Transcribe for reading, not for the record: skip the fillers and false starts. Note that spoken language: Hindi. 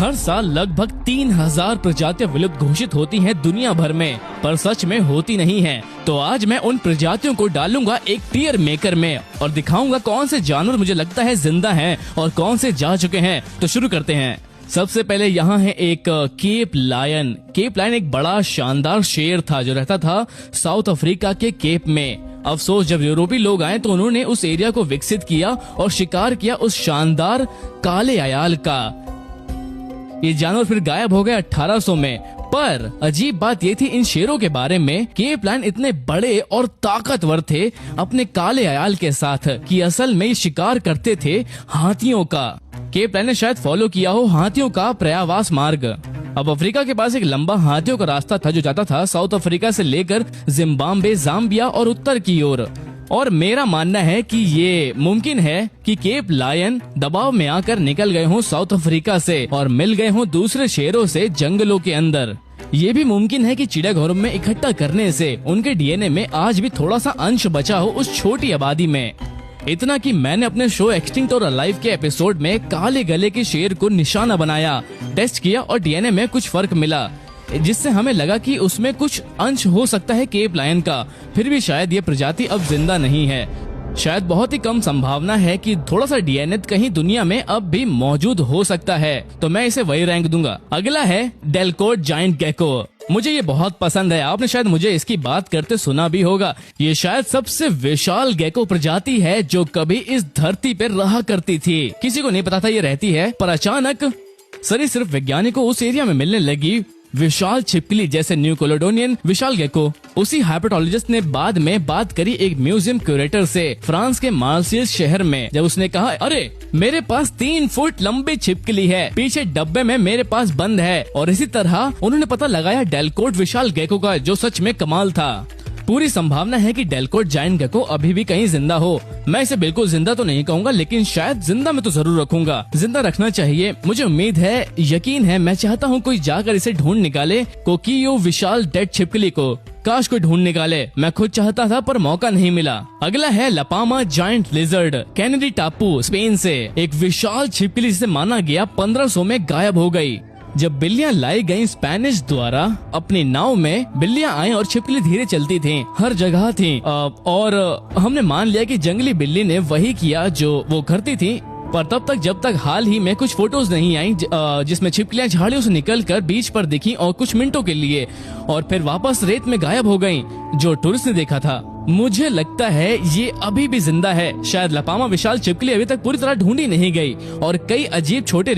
हर साल लगभग 3000 प्रजातियां विलुप्त घोषित होती हैं दुनिया भर में, पर सच में होती नहीं हैं। तो आज मैं उन प्रजातियों को डालूंगा एक टियर मेकर में और दिखाऊंगा कौन से जानवर मुझे लगता है जिंदा हैं और कौन से जा चुके हैं। तो शुरू करते हैं। सबसे पहले यहाँ है एक केप लायन। केप लायन एक बड़ा शानदार शेर था जो रहता था साउथ अफ्रीका के केप में। अफसोस जब यूरोपीय लोग आए तो उन्होंने उस एरिया को विकसित किया और शिकार किया उस शानदार काले अयाल का। ये जानवर फिर गायब हो गए 1800 में। पर अजीब बात ये थी इन शेरों के बारे में, केप लायन इतने बड़े और ताकतवर थे अपने काले अयाल के साथ कि असल में ये शिकार करते थे हाथियों का। केप लायन ने शायद फॉलो किया हो हाथियों का पर्यावास मार्ग। अब अफ्रीका के पास एक लंबा हाथियों का रास्ता था जो जाता था साउथ अफ्रीका से लेकर जिम्बाब्वे, जाम्बिया और उत्तर की ओर। और मेरा मानना है कि ये मुमकिन है कि केप लायन दबाव में आकर निकल गए हों साउथ अफ्रीका से और मिल गए हों दूसरे शेरों से जंगलों के अंदर। ये भी मुमकिन है कि चिड़ियाघरों में इकट्ठा करने से उनके डीएनए में आज भी थोड़ा सा अंश बचा हो उस छोटी आबादी में। इतना कि मैंने अपने शो एक्सटिंक्ट और अलाइव के एपिसोड में काले गले के शेर को निशाना बनाया, टेस्ट किया और डीएनए में कुछ फर्क मिला, जिससे हमें लगा कि उसमें कुछ अंश हो सकता है केप लायन का। फिर भी शायद ये प्रजाति अब जिंदा नहीं है। शायद बहुत ही कम संभावना है कि थोड़ा सा डीएनए कहीं दुनिया में अब भी मौजूद हो सकता है, तो मैं इसे वही रैंक दूंगा। अगला है डेलकोट जायंट गेको। मुझे ये बहुत पसंद है। आपने शायद मुझे इसकी बात करते सुना भी होगा। ये शायद सबसे विशाल गेको प्रजाति है जो कभी इस धरती पर रहा करती थी। किसी को नहीं पता था ये रहती है, पर अचानक सरीसृप वैज्ञानिकों उस एरिया में मिलने लगी विशाल छिपकली जैसे न्यू कैलेडोनियन विशाल गेको। उसी हाइपेटोलॉजिस्ट ने बाद में बात करी एक म्यूजियम क्यूरेटर से फ्रांस के मार्सियस शहर में, जब उसने कहा अरे मेरे पास 3 फुट लंबी छिपकली है, पीछे डब्बे में मेरे पास बंद है। और इसी तरह उन्होंने पता लगाया डेलकोट विशाल गेको का, जो सच में कमाल था। पूरी संभावना है कि डेलकोट जायंट गेको अभी भी कहीं जिंदा हो। मैं इसे बिल्कुल जिंदा तो नहीं कहूंगा, लेकिन शायद जिंदा में तो जरूर रखूंगा। जिंदा रखना चाहिए, मुझे उम्मीद है, यकीन है। मैं चाहता हूँ कोई जाकर इसे ढूंढ निकाले, कोकियो विशाल डेड छिपकली को। काश कोई ढूंढ निकाले, मैं खुद चाहता था पर मौका नहीं मिला। अगला है लपामा जायंट लिजर्ड, कैनेडी टापू स्पेन से। एक विशाल छिपकली जिसे माना गया 1500 में गायब हो गई। जब बिल्लियां लाई गईं स्पेनिश द्वारा अपनी नाव में, बिल्लियां आई और छिपकली धीरे चलती थीं, हर जगह थीं। और हमने मान लिया कि जंगली बिल्ली ने वही किया जो वो करती थी। पर तब तक जब तक हाल ही में कुछ फोटोज नहीं आई जिसमें छिपकलियां झाड़ियों से निकलकर बीच पर दिखी और कुछ मिनटों के लिए और फिर वापस रेत में गायब हो गईं, जो टूरिस्ट ने देखा था। मुझे लगता है ये अभी भी जिंदा है। शायद लपामा विशाल छिपकली अभी तक पूरी तरह ढूंढी नहीं गई और कई अजीब छोटे